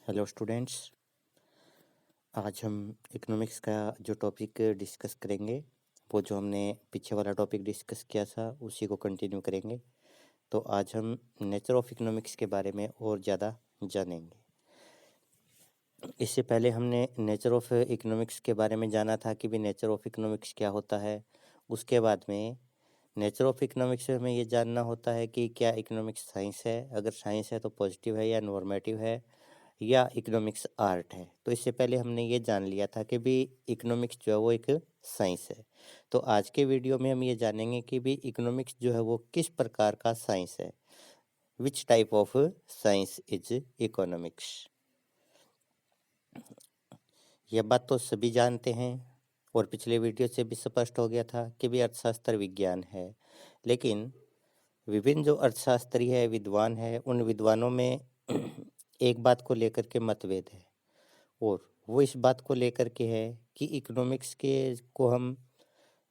Hello students. आज हम economics का जो टॉपिक डिस्कस करेंगे वो जो हमने पीछे वाला टॉपिक डिस्कस किया था उसी को कंटिन्यू करेंगे। तो आज हम नेचर ऑफ इकोनॉमिक्स के बारे में और ज़्यादा जानेंगे। इससे पहले हमने नेचर ऑफ इकोनॉमिक्स के बारे में जाना था कि भी नेचर ऑफ इकोनॉमिक्स क्या होता है। उसके बाद में नेचर ऑफ इकोनॉमिक्स में हमें ये जानना होता है कि क्या इकोनॉमिक्स साइंस है, अगर साइंस है तो पॉजिटिव है या नॉर्मेटिव है या इकोनॉमिक्स आर्ट है। तो इससे पहले हमने ये जान लिया था कि भी इकोनॉमिक्स जो है वो एक साइंस है। तो आज के वीडियो में हम ये जानेंगे कि भी इकोनॉमिक्स जो है वो किस प्रकार का साइंस है, which type of science is economics. यह बात तो सभी जानते हैं और पिछले वीडियो से भी स्पष्ट हो गया था कि भी अर्थशास्त्र विज्ञान है, लेकिन विभिन्न जो अर्थशास्त्री है, विद्वान है, उन विद्वानों में एक बात को लेकर के मतभेद है और वो इस बात को लेकर के है कि इकोनॉमिक्स के को हम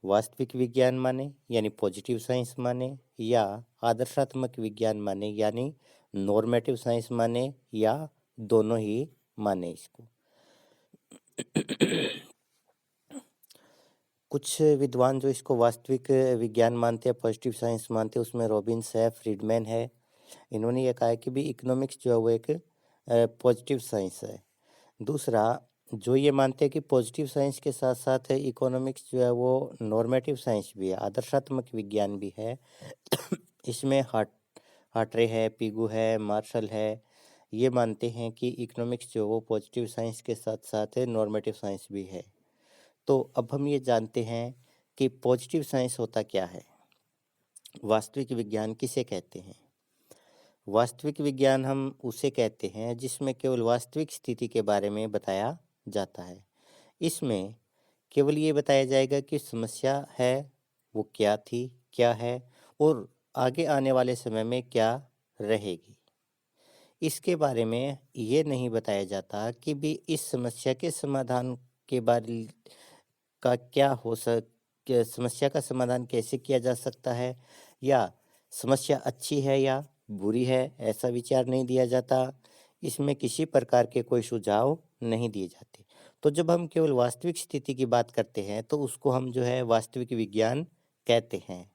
वास्तविक विज्ञान माने यानी पॉजिटिव साइंस माने या आदर्शात्मक विज्ञान माने यानी नॉर्मेटिव साइंस माने या दोनों ही माने इसको। कुछ विद्वान जो इसको वास्तविक विज्ञान मानते हैं, पॉजिटिव साइंस मानते हैं, उसमें रॉबिन्स है, फ्रीडमैन है। इन्होंने ये कहा है कि भी इकोनॉमिक्स जो है वो एक पॉजिटिव साइंस है। दूसरा, जो ये मानते हैं कि पॉजिटिव साइंस के साथ साथ इकोनॉमिक्स जो है वो नॉर्मेटिव साइंस भी है, आदर्शात्मक विज्ञान भी है। इसमें हार्ट्रे है, पिगू है, मार्शल है, ये मानते हैं कि इकोनॉमिक्स जो है वो पॉजिटिव साइंस के साथ साथ नॉर्मेटिव साइंस भी है। तो अब हम ये जानते हैं कि पॉजिटिव साइंस होता क्या है, वास्तविक विज्ञान किसे कहते हैं। वास्तविक विज्ञान हम उसे कहते हैं जिसमें केवल वास्तविक स्थिति के बारे में बताया जाता है। इसमें केवल ये बताया जाएगा कि समस्या है वो क्या थी, क्या है और आगे आने वाले समय में क्या रहेगी। इसके बारे में ये नहीं बताया जाता कि भी इस समस्या के समाधान के बारे का क्या हो समस्या का समाधान कैसे किया जा सकता है या समस्या अच्छी है या बुरी है, ऐसा विचार नहीं दिया जाता। इसमें किसी प्रकार के कोई सुझाव नहीं दिए जाते। तो जब हम केवल वास्तविक स्थिति की बात करते हैं तो उसको हम जो है वास्तविक विज्ञान कहते हैं।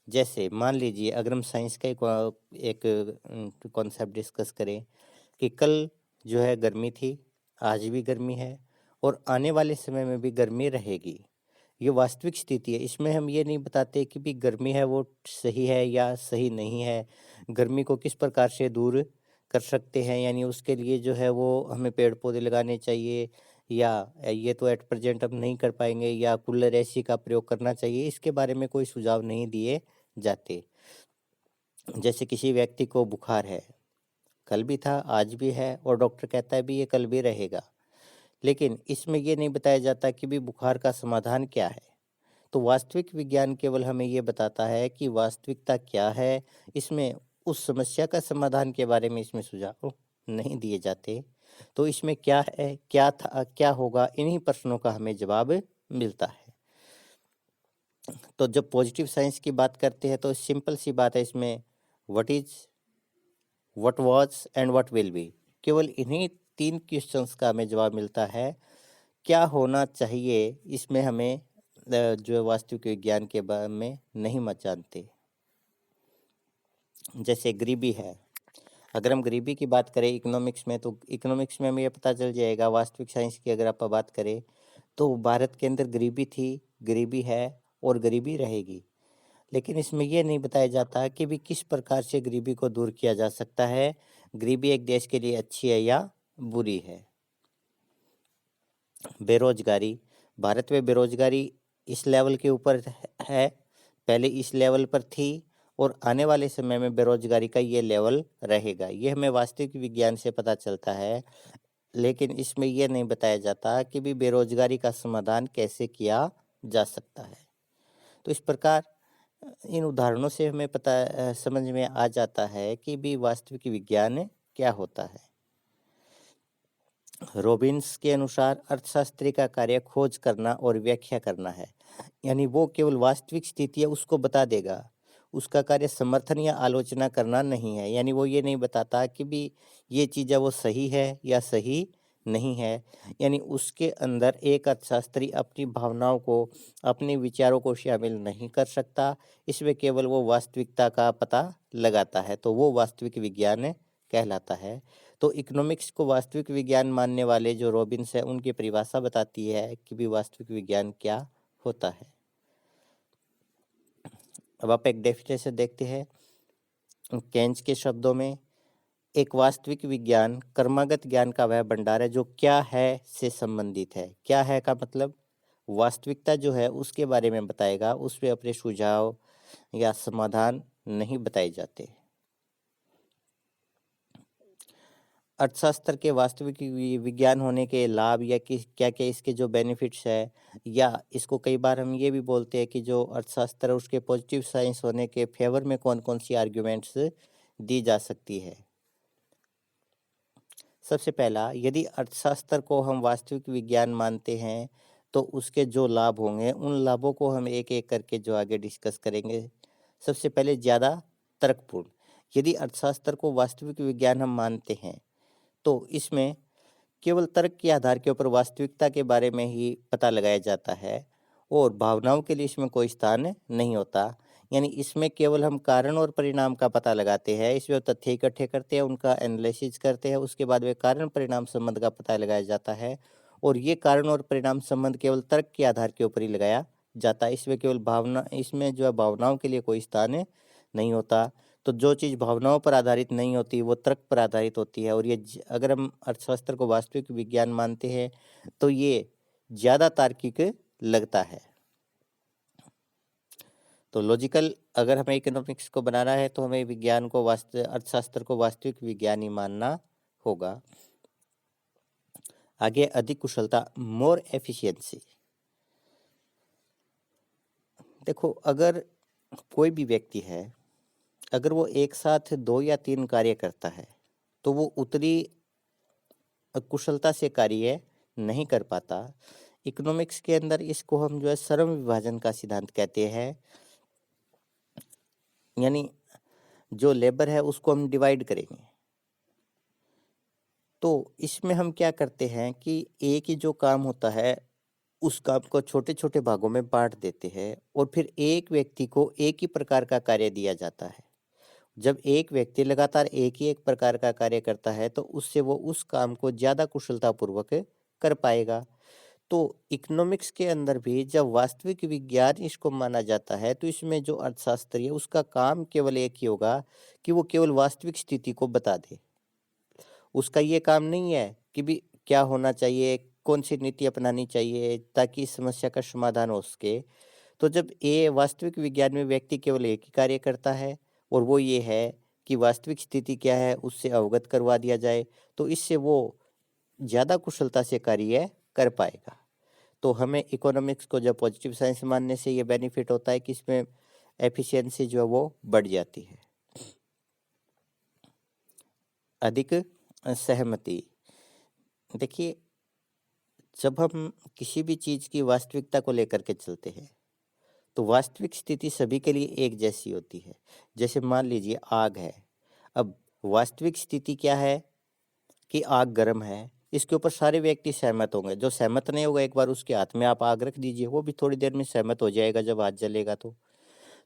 जैसे मान लीजिए अगर हम साइंस का एक कॉन्सेप्ट डिस्कस करें कि कल जो है गर्मी थी, आज भी गर्मी है और आने वाले समय में भी गर्मी रहेगी। ये वास्तविक स्थिति है। इसमें हम ये नहीं बताते कि भी गर्मी है वो सही है या सही नहीं है। गर्मी को किस प्रकार से दूर कर सकते हैं, यानी उसके लिए जो है वो हमें पेड़-पौधे लगाने चाहिए या ये तो एट प्रेजेंट हम नहीं कर पाएँगे या कूलर, एसी का प्रयोग करना चाहिए। इसके बारे में कोई सुझाव नहीं दिए जाते। जैसे किसी व्यक्ति को बुखार है, कल भी था, आज भी है और डॉक्टर कहता है भी ये कल भी रहेगा। लेकिन इसमें ये नहीं बताया जाता कि भी बुखार का समाधान क्या है। तो वास्तविक विज्ञान केवल हमें ये बताता है कि वास्तविकता क्या है, इसमें उस समस्या का समाधान के बारे में इसमें सुझाव नहीं दिए जाते। तो इसमें क्या है, क्या था, क्या होगा, इन्हीं प्रश्नों का हमें जवाब मिलता है। तो जब पॉजिटिव साइंस की बात करते हैं तो सिंपल सी बात है, इसमें what is, what was and what will be, केवल इन्हीं 3 क्वेश्चंस का हमें जवाब मिलता है। क्या होना चाहिए, इसमें हमें जो है वास्तविक विज्ञान के बारे में नहीं मत जानते। जैसे गरीबी है, अगर हम गरीबी की बात करें इकोनॉमिक्स में तो इकोनॉमिक्स में हमें ये पता चल जाएगा। वास्तविक साइंस की अगर आप बात करें तो भारत के अंदर गरीबी थी, गरीबी है और गरीबी रहेगी। लेकिन इसमें ये नहीं बताया जाता कि भी किस प्रकार से गरीबी को दूर किया जा सकता है, गरीबी एक देश के लिए अच्छी है या बुरी है। बेरोजगारी, भारत में बेरोजगारी इस लेवल के ऊपर है, पहले इस लेवल पर थी और आने वाले समय में बेरोजगारी का ये लेवल रहेगा। ये हमें वास्तविक विज्ञान से पता चलता है। लेकिन इसमें ये नहीं बताया जाता कि भी बेरोजगारी का समाधान कैसे किया जा सकता है। तो इस प्रकार इन उदाहरणों से हमें समझ में आ जाता है कि भी वास्तविक विज्ञान क्या होता है। रॉबिन्स के अनुसार अर्थशास्त्री का कार्य खोज करना और व्याख्या करना है, यानी वो केवल वास्तविक स्थिति है उसको बता देगा, उसका कार्य समर्थन या आलोचना करना नहीं है। यानी वो ये नहीं बताता कि भी ये चीज़ है वो सही है या सही नहीं है। यानी उसके अंदर एक अर्थशास्त्री अपनी भावनाओं को, अपने विचारों को शामिल नहीं कर सकता। इसमें केवल वो वास्तविकता का पता लगाता है, तो वो वास्तविक विज्ञान कहलाता है। तो इकोनॉमिक्स को वास्तविक विज्ञान मानने वाले जो रॉबिन्स है, उनकी परिभाषा बताती है कि भी वास्तविक विज्ञान क्या होता है। अब आप एक डेफिनेशन देखते हैं केन्स के शब्दों में। एक वास्तविक विज्ञान कर्मागत ज्ञान का वह भंडार है जो क्या है से संबंधित है। क्या है का मतलब वास्तविकता जो है उसके बारे में बताएगा, उसमें अपने सुझाव या समाधान नहीं बताए जाते। अर्थशास्त्र के वास्तविक विज्ञान होने के लाभ या कि क्या क्या इसके जो बेनिफिट्स है, या इसको कई बार हम ये भी बोलते हैं कि जो अर्थशास्त्र है उसके पॉजिटिव साइंस होने के फेवर में कौन कौन सी आर्ग्यूमेंट्स दी जा सकती है। सबसे पहला, यदि अर्थशास्त्र को हम वास्तविक विज्ञान मानते हैं तो उसके जो लाभ होंगे उन लाभों को हम एक एक करके जो आगे डिस्कस करेंगे। सबसे पहले ज़्यादा तर्कपूर्ण। यदि अर्थशास्त्र को वास्तविक विज्ञान हम मानते हैं तो इसमें केवल तर्क के आधार के ऊपर वास्तविकता के बारे में ही पता लगाया जाता है और भावनाओं के लिए इसमें कोई स्थान नहीं होता। यानी इसमें केवल हम कारण और परिणाम का पता लगाते हैं, इसमें तथ्य इकट्ठे करते हैं, उनका एनालिसिस करते हैं, उसके बाद वे कारण परिणाम संबंध का पता लगाया जाता है और ये कारण और परिणाम संबंध केवल तर्क के आधार के ऊपर ही लगाया जाता है। इसमें केवल भावना, इसमें जो है भावनाओं के लिए कोई स्थान नहीं होता। तो जो चीज़ भावनाओं पर आधारित नहीं होती वो तर्क पर आधारित होती है और ये अगर हम अर्थशास्त्र को वास्तविक विज्ञान मानते हैं तो ये ज़्यादा तार्किक लगता है। तो लॉजिकल अगर हमें इकोनॉमिक्स को बनाना है तो हमें विज्ञान को अर्थशास्त्र को वास्तविक विज्ञान ही मानना होगा। आगे अधिक कुशलता, मोर एफिशिएंसी। देखो, अगर कोई भी व्यक्ति है, अगर वो एक साथ 2 या 3 कार्य करता है तो वो उतनी कुशलता से कार्य नहीं कर पाता। इकोनॉमिक्स के अंदर इसको हम जो है श्रम विभाजन का सिद्धांत कहते हैं। यानी जो लेबर है उसको हम डिवाइड करेंगे। तो इसमें हम क्या करते हैं कि एक ही जो काम होता है उस काम को छोटे छोटे भागों में बांट देते हैं और फिर एक व्यक्ति को एक ही प्रकार का कार्य दिया जाता है। जब एक व्यक्ति लगातार एक ही एक प्रकार का कार्य करता है तो उससे वो उस काम को ज़्यादा कुशलतापूर्वक कर पाएगा। तो इकोनॉमिक्स के अंदर भी जब वास्तविक विज्ञान इसको माना जाता है तो इसमें जो अर्थशास्त्री है उसका काम केवल एक ही होगा कि वो केवल वास्तविक स्थिति को बता दे। उसका ये काम नहीं है कि भी क्या होना चाहिए, कौन सी नीति अपनानी चाहिए ताकि इस समस्या का समाधान हो सके। तो जब ये वास्तविक विज्ञान में व्यक्ति केवल एक ही कार्य करता है और वो ये है कि वास्तविक स्थिति क्या है उससे अवगत करवा दिया जाए, तो इससे वो ज़्यादा कुशलता से कार्य कर पाएगा। तो हमें इकोनॉमिक्स को जब पॉजिटिव साइंस मानने से ये बेनिफिट होता है कि इसमें एफिशिएंसी जो है वो बढ़ जाती है। अधिक सहमति। देखिए, जब हम किसी भी चीज़ की वास्तविकता को लेकर के चलते हैं तो वास्तविक स्थिति सभी के लिए एक जैसी होती है। जैसे मान लीजिए आग है, अब वास्तविक स्थिति क्या है कि आग गर्म है, इसके ऊपर सारे व्यक्ति सहमत होंगे। जो सहमत नहीं होगा, एक बार उसके हाथ में आप आग रख दीजिए, वो भी थोड़ी देर में सहमत हो जाएगा जब हाथ जलेगा तो।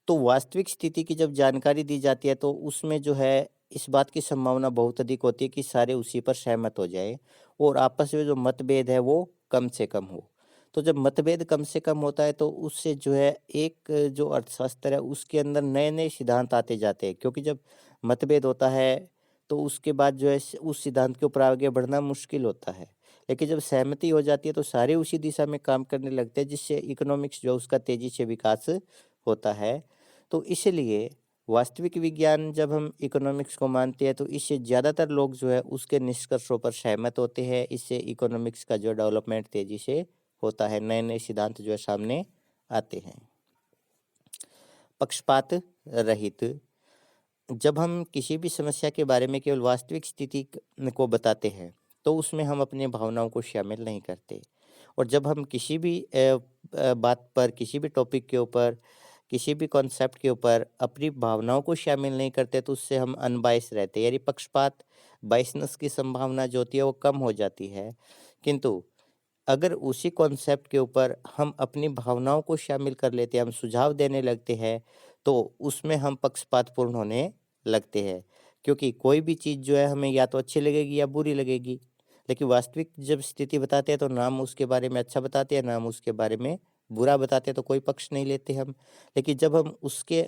तो वास्तविक स्थिति की जब जानकारी दी जाती है तो उसमें जो है इस बात की संभावना बहुत अधिक होती है कि सारे उसी पर सहमत हो जाए और आपस में जो मतभेद है वो कम से कम हो। तो जब मतभेद कम से कम होता है तो उससे जो है एक जो अर्थशास्त्र है उसके अंदर नए-नए सिद्धांत आते जाते हैं, क्योंकि जब मतभेद होता है तो उसके बाद जो है उस सिद्धांत के ऊपर आगे बढ़ना मुश्किल होता है। लेकिन जब सहमति हो जाती है तो सारे उसी दिशा में काम करने लगते हैं, जिससे इकोनॉमिक्स जो है उसका तेज़ी से विकास होता है। तो इसलिए वास्तविक विज्ञान जब हम इकोनॉमिक्स को मानते हैं तो इससे ज़्यादातर लोग जो है उसके निष्कर्षों पर सहमत होते हैं। इससे इकोनॉमिक्स का जो डेवलपमेंट तेज़ी से होता है, नए-नए सिद्धांत जो है सामने आते हैं। पक्षपात रहित। जब हम किसी भी समस्या के बारे में केवल वास्तविक स्थिति को बताते हैं तो उसमें हम अपनी भावनाओं को शामिल नहीं करते। और जब हम किसी भी बात पर, किसी भी टॉपिक के ऊपर किसी भी कॉन्सेप्ट के ऊपर अपनी भावनाओं को शामिल नहीं करते तो उससे हम अनबायस रहते हैं, यानी पक्षपात बायसनेस की संभावना जो होती है वो कम हो जाती है। किंतु अगर उसी कॉन्सेप्ट के ऊपर हम अपनी भावनाओं को शामिल कर लेते हैं, हम सुझाव देने लगते हैं, तो उसमें हम पक्षपातपूर्ण होने लगते हैं। क्योंकि कोई भी चीज़ जो है हमें या तो अच्छी लगेगी या बुरी लगेगी। लेकिन वास्तविक जब स्थिति बताते हैं तो ना हम उसके बारे में अच्छा बताते हैं, ना हम उसके बारे में बुरा बताते हैं, तो कोई पक्ष नहीं लेते हम। लेकिन जब हम उसके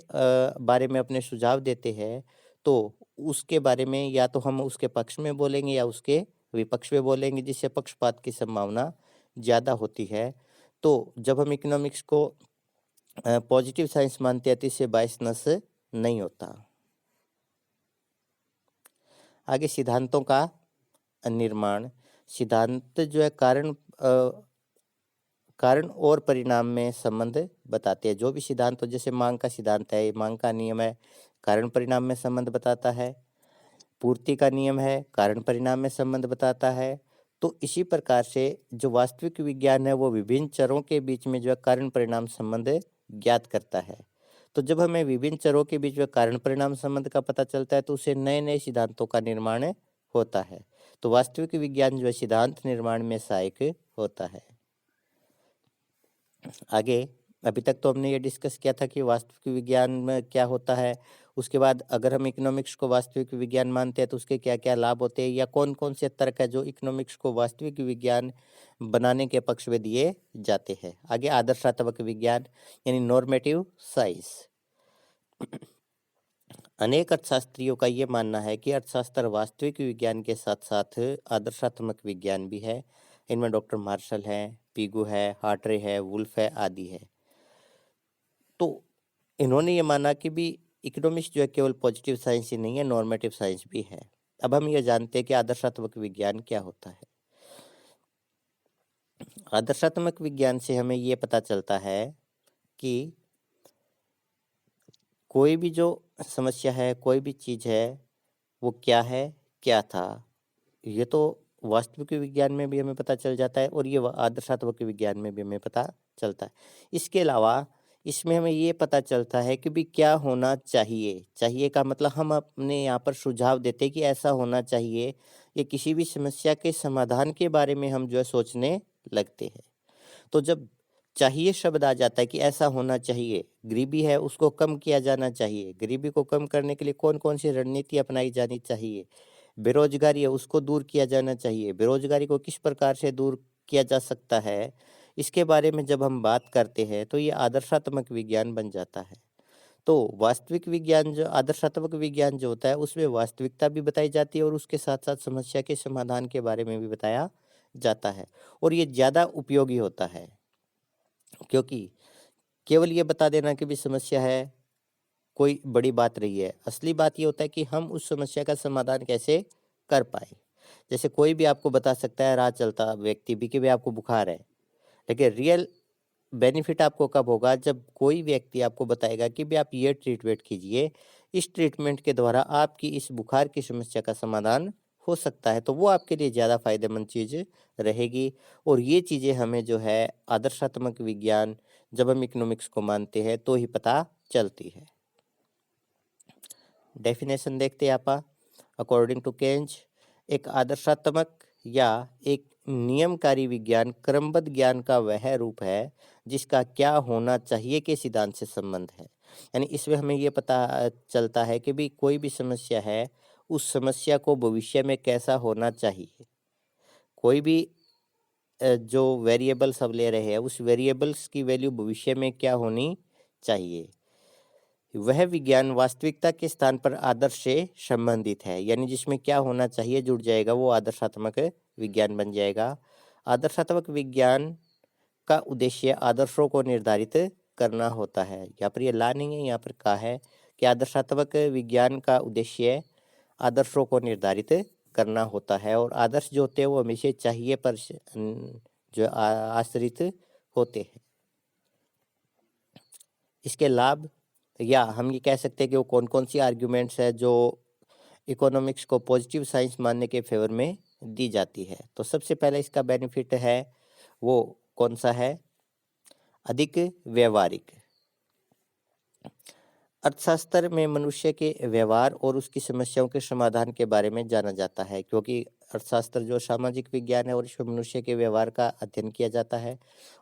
बारे में अपने सुझाव देते हैं, तो उसके बारे में या तो हम उसके पक्ष में बोलेंगे या उसके विपक्ष में बोलेंगे, जिससे पक्षपात की संभावना ज़्यादा होती है। तो जब हम इकोनॉमिक्स को पॉजिटिव साइंस मानते हैं तो इससे बायसनेस नहीं होता। आगे सिद्धांतों का निर्माण। सिद्धांत जो है कारण और परिणाम में संबंध बताते हैं। जो भी सिद्धांत हो, जैसे मांग का सिद्धांत है, मांग का नियम है, कारण परिणाम में संबंध बताता है। पूर्ति का नियम है, कारण परिणाम में संबंध बताता है। तो इसी प्रकार से जो वास्तविक विज्ञान है वो विभिन्न चरों के बीच में जो है कारण परिणाम संबंध ज्ञात करता है। तो जब हमें विभिन्न चरों के बीच में कारण परिणाम संबंध का पता चलता है तो उससे नए नए सिद्धांतों का निर्माण होता है। तो वास्तविक विज्ञान जो है सिद्धांत निर्माण में सहायक होता है। आगे अभी तक तो हमने ये डिस्कस किया था कि वास्तविक विज्ञान में क्या होता है। उसके बाद अगर हम इकोनॉमिक्स को वास्तविक विज्ञान मानते हैं तो उसके क्या क्या लाभ होते हैं, या कौन कौन से तर्क है जो इकोनॉमिक्स को वास्तविक विज्ञान बनाने के पक्ष में दिए जाते हैं। आगे आदर्शात्मक विज्ञान यानी नॉर्मेटिव साइंस। अनेक अर्थशास्त्रियों का ये मानना है कि अर्थशास्त्र वास्तविक विज्ञान के साथ साथ आदर्शात्मक विज्ञान भी है। इनमें डॉक्टर मार्शल है, पीगू है, हार्ट्रे है, वुल्फ है आदि है। तो इन्होंने ये माना कि भी इकोनॉमिक्स जो है केवल पॉजिटिव साइंस ही नहीं है, नॉर्मेटिव साइंस भी है। अब हम ये जानते हैं कि आदर्शात्मक विज्ञान क्या होता है। आदर्शात्मक विज्ञान से हमें ये पता चलता है कि कोई भी जो समस्या है, कोई भी चीज़ है, वो क्या है, क्या था, ये तो वास्तविक विज्ञान में भी हमें पता चल जाता है और ये आदर्शात्मक विज्ञान में भी हमें पता चलता है। इसके अलावा इसमें हमें ये पता चलता है कि भी क्या होना चाहिए। चाहिए का मतलब हम अपने यहाँ पर सुझाव देते हैं कि ऐसा होना चाहिए। ये किसी भी समस्या के समाधान के बारे में हम जो है सोचने लगते हैं। तो जब चाहिए शब्द आ जाता है कि ऐसा होना चाहिए, गरीबी है उसको कम किया जाना चाहिए, गरीबी को कम करने के लिए कौन कौन सी रणनीति अपनाई जानी चाहिए, बेरोजगारी है उसको दूर किया जाना चाहिए, बेरोजगारी को किस प्रकार से दूर किया जा सकता है, इसके बारे में जब हम बात करते हैं तो ये आदर्शात्मक विज्ञान बन जाता है। तो वास्तविक विज्ञान जो आदर्शात्मक विज्ञान जो होता है उसमें वास्तविकता भी बताई जाती है और उसके साथ साथ समस्या के समाधान के बारे में भी बताया जाता है। और ये ज़्यादा उपयोगी होता है, क्योंकि केवल ये बता देना कि भी समस्या है कोई बड़ी बात नहीं है। असली बात ये होता है कि हम उस समस्या का समाधान कैसे कर पाए। जैसे कोई भी आपको बता सकता है, राह चलता व्यक्ति भी, कि भाई आपको बुखार है, लेकिन रियल बेनिफिट आपको कब होगा, जब कोई व्यक्ति आपको बताएगा कि भाई आप ये ट्रीटमेंट कीजिए, इस ट्रीटमेंट के द्वारा आपकी इस बुखार की समस्या का समाधान हो सकता है। तो वो आपके लिए ज़्यादा फायदेमंद चीज़ रहेगी। और ये चीज़ें हमें जो है आदर्शात्मक विज्ञान जब हम इकोनॉमिक्स को मानते हैं तो ही पता चलती है। डेफिनेशन देखते हैं आप। अकॉर्डिंग टू केंज, एक आदर्शात्मक या एक नियमकारी विज्ञान क्रमबद्ध ज्ञान का वह रूप है जिसका क्या होना चाहिए के सिद्धांत से संबंध है। यानी इसमें हमें ये पता चलता है कि भी कोई भी समस्या है, उस समस्या को भविष्य में कैसा होना चाहिए। कोई भी जो वेरिएबल्स अब ले रहे हैं उस वेरिएबल्स की वैल्यू भविष्य में क्या होनी चाहिए, वह विज्ञान वास्तविकता के स्थान पर आदर्श से संबंधित है। यानी जिसमें क्या होना चाहिए जुड़ जाएगा, वो आदर्शात्मक विज्ञान बन जाएगा। आदर्शात्मक विज्ञान का उद्देश्य आदर्शों को निर्धारित करना होता है। यहाँ पर ये ला नहीं है, यहाँ पर कहा है कि आदर्शात्मक विज्ञान का उद्देश्य आदर्शों को निर्धारित करना होता है। और आदर्श जो होते हैं वो हमेशा चाहिए पर जो आश्रित होते हैं। इसके लाभ, या हम ये कह सकते हैं कि वो कौन कौन सी आर्ग्यूमेंट्स है जो इकोनॉमिक्स को पॉजिटिव साइंस मानने के फेवर में दी जाती है। तो सबसे पहले इसका बेनिफिट है वो कौन सा है, अधिक व्यवहारिक। अर्थशास्त्र में मनुष्य के व्यवहार और उसकी समस्याओं के समाधान के बारे में जाना जाता है, क्योंकि अर्थशास्त्र जो सामाजिक विज्ञान है और इसमें मनुष्य के व्यवहार का अध्ययन किया जाता है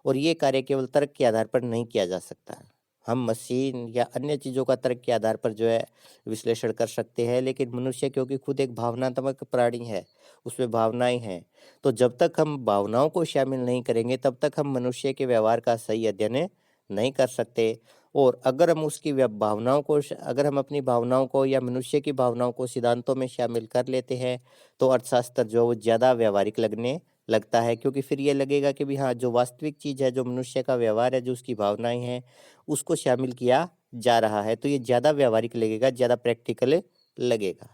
और ये कार्य केवल तर्क के आधार पर नहीं किया जा सकता। हम मशीन या अन्य चीज़ों का तर्क के आधार पर जो है विश्लेषण कर सकते हैं, लेकिन मनुष्य क्योंकि खुद एक भावनात्मक प्राणी है, उसमें भावनाएं हैं, तो जब तक हम भावनाओं को शामिल नहीं करेंगे तब तक हम मनुष्य के व्यवहार का सही अध्ययन नहीं कर सकते। और अगर हम उसकी भावनाओं को अगर हम अपनी भावनाओं को या मनुष्य की भावनाओं को सिद्धांतों में शामिल कर लेते हैं तो अर्थशास्त्र जो वो ज़्यादा व्यावहारिक लगने लगता है, क्योंकि फिर ये लगेगा कि भी हाँ, जो वास्तविक चीज़ है, जो मनुष्य का व्यवहार है, जो उसकी भावनाएं हैं, उसको शामिल किया जा रहा है, तो ये ज़्यादा व्यावहारिक लगेगा, ज़्यादा प्रैक्टिकल लगेगा।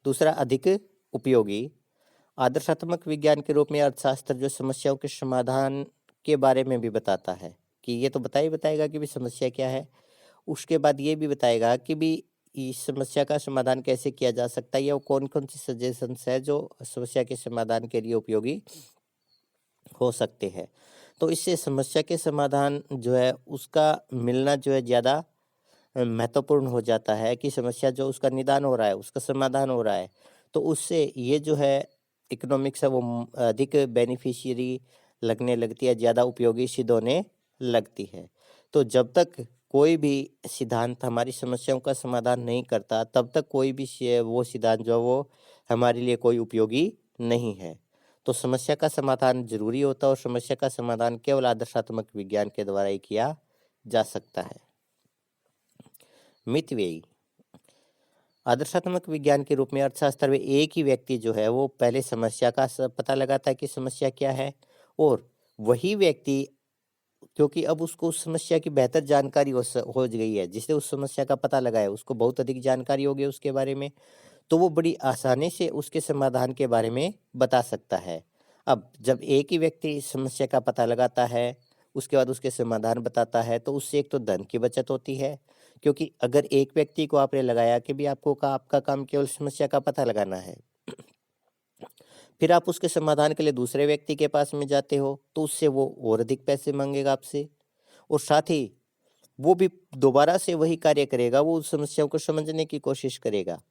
दूसरा, अधिक उपयोगी। आदर्शात्मक विज्ञान के रूप में अर्थशास्त्र जो समस्याओं के समाधान के बारे में भी बताता है, कि ये तो ही बताएगा कि भी समस्या क्या है, उसके बाद ये भी बताएगा कि भी इस समस्या का समाधान कैसे किया जा सकता है या कौन-कौन सी सजेशंस है जो समस्या के समाधान के लिए उपयोगी हो सकते हैं। तो इससे समस्या के समाधान जो है उसका मिलना जो है ज़्यादा महत्वपूर्ण हो जाता है, कि समस्या जो उसका निदान हो रहा है, उसका समाधान हो रहा है, तो उससे ये जो है इकोनॉमिक्स है वो अधिक बेनिफिशियरी लगने लगती है, ज़्यादा उपयोगी सिद्ध होने लगती है। तो जब तक कोई भी सिद्धांत हमारी समस्याओं का समाधान नहीं करता, तब तक कोई भी वो सिद्धांत जो है वो हमारे लिए कोई उपयोगी नहीं है। तो समस्या का समाधान ज़रूरी होता है और समस्या का समाधान केवल आदर्शात्मक विज्ञान के द्वारा ही किया जा सकता है। मितव्ययी। आदर्शात्मक विज्ञान के रूप में अर्थशास्त्र में एक ही व्यक्ति जो है वो पहले समस्या का पता लगाता है कि समस्या क्या है, और वही व्यक्ति, क्योंकि अब उसको उस समस्या की बेहतर जानकारी हो गई है, जिसने उस समस्या का पता लगाया उसको बहुत अधिक जानकारी हो गई उसके बारे में, तो वो बड़ी आसानी से उसके समाधान के बारे में बता सकता है। अब जब एक ही व्यक्ति इस समस्या का पता लगाता है, उसके बाद उसके समाधान बताता है, तो उससे एक तो धन की बचत होती है, क्योंकि अगर एक व्यक्ति को आपने लगाया कि भी आपका काम केवल समस्या का पता लगाना है, फिर आप उसके समाधान के लिए दूसरे व्यक्ति के पास में जाते हो, तो उससे वो और अधिक पैसे माँगेगा आपसे, और साथ ही वो भी दोबारा से वही कार्य करेगा, वो उस समस्याओं को समझने की कोशिश करेगा।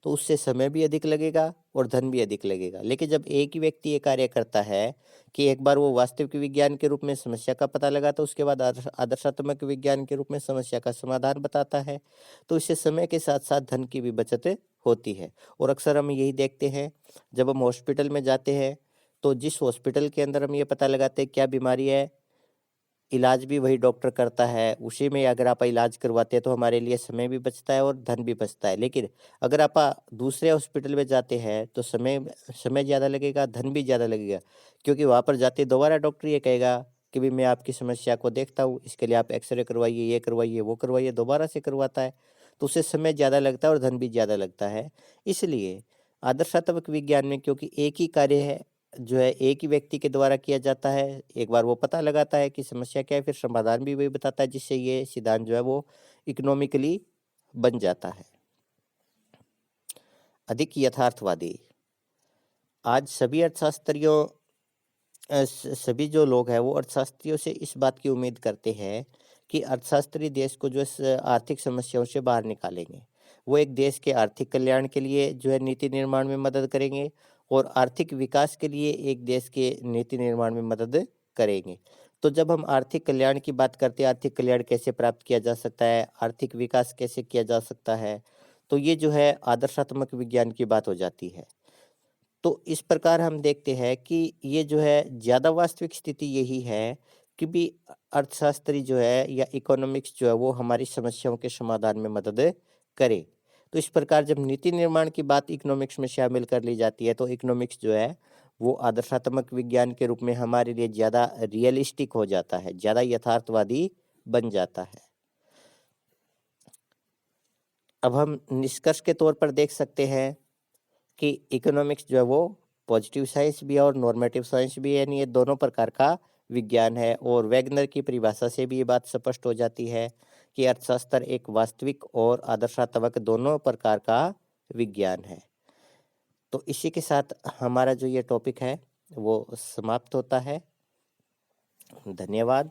तो उससे समय भी अधिक लगेगा और धन भी अधिक लगेगा। लेकिन जब एक ही व्यक्ति ये कार्य करता है कि एक बार वो वास्तविक विज्ञान के रूप में समस्या का पता लगाता है, उसके बाद आदर्शात्मक विज्ञान के रूप में समस्या का समाधान बताता है, तो इससे समय के साथ-साथ धन की भी बचत होती है। और अक्सर हम यही देखते हैं, जब हम हॉस्पिटल में जाते हैं, तो जिस हॉस्पिटल के अंदर हम ये पता लगाते हैं क्या बीमारी है, इलाज भी वही डॉक्टर करता है, उसी में अगर आप इलाज करवाते हैं तो हमारे लिए समय भी बचता है और धन भी बचता है। लेकिन अगर आप दूसरे हॉस्पिटल में जाते हैं तो समय समय ज़्यादा लगेगा, धन भी ज़्यादा लगेगा, क्योंकि वहाँ पर जाते दोबारा डॉक्टर ये कहेगा कि भई मैं आपकी समस्या को देखता हूँ, इसके लिए आप एक्स-रे करवाइए, ये करवाइए, वो करवाइए, दोबारा से करवाता है। तो उससे समय ज़्यादा लगता है और धन भी ज़्यादा लगता है। इसलिए आदर्शात्मक विज्ञान में क्योंकि एक ही कार्य है, जो है एक ही व्यक्ति के द्वारा किया जाता है। एक बार वो पता लगाता है कि समस्या क्या है, फिर समाधान भी वही बताता है, जिससे ये सिद्धांत जो है वो इकोनॉमिकली बन जाता है। अधिक यथार्थवादी। आज सभी अर्थशास्त्रियों सभी जो लोग हैं वो अर्थशास्त्रियों से इस बात की उम्मीद करते हैं कि अर्थशास्त्री देश को जो है आर्थिक समस्याओं से बाहर निकालेंगे। वो एक देश के आर्थिक कल्याण के लिए जो है नीति निर्माण में मदद करेंगे और आर्थिक विकास के लिए एक देश के नीति निर्माण में मदद करेंगे। तो जब हम आर्थिक कल्याण की बात करते हैं, आर्थिक कल्याण कैसे प्राप्त किया जा सकता है, आर्थिक विकास कैसे किया जा सकता है, तो ये जो है आदर्शात्मक विज्ञान की बात हो जाती है। तो इस प्रकार हम देखते हैं कि ये जो है ज़्यादा वास्तविक स्थिति यही है कि भी अर्थशास्त्री जो है या इकोनॉमिक्स जो है वो हमारी समस्याओं के समाधान में मदद करे। तो इस प्रकार जब नीति निर्माण की बात इकोनॉमिक्स में शामिल कर ली जाती है तो इकोनॉमिक्स जो है वो आदर्शात्मक विज्ञान के रूप में हमारे लिए ज़्यादा रियलिस्टिक हो जाता है, ज़्यादा यथार्थवादी बन जाता है। अब हम निष्कर्ष के तौर पर देख सकते हैं कि इकोनॉमिक्स जो है वो पॉजिटिव साइंस भी है और नॉर्मेटिव साइंस भी है, यानी ये दोनों प्रकार का विज्ञान है। और वैगनर की परिभाषा से भी ये बात स्पष्ट हो जाती है कि अर्थशास्त्र एक वास्तविक और आदर्शात्मक दोनों प्रकार का विज्ञान है। तो इसी के साथ हमारा जो ये टॉपिक है वो समाप्त होता है। धन्यवाद।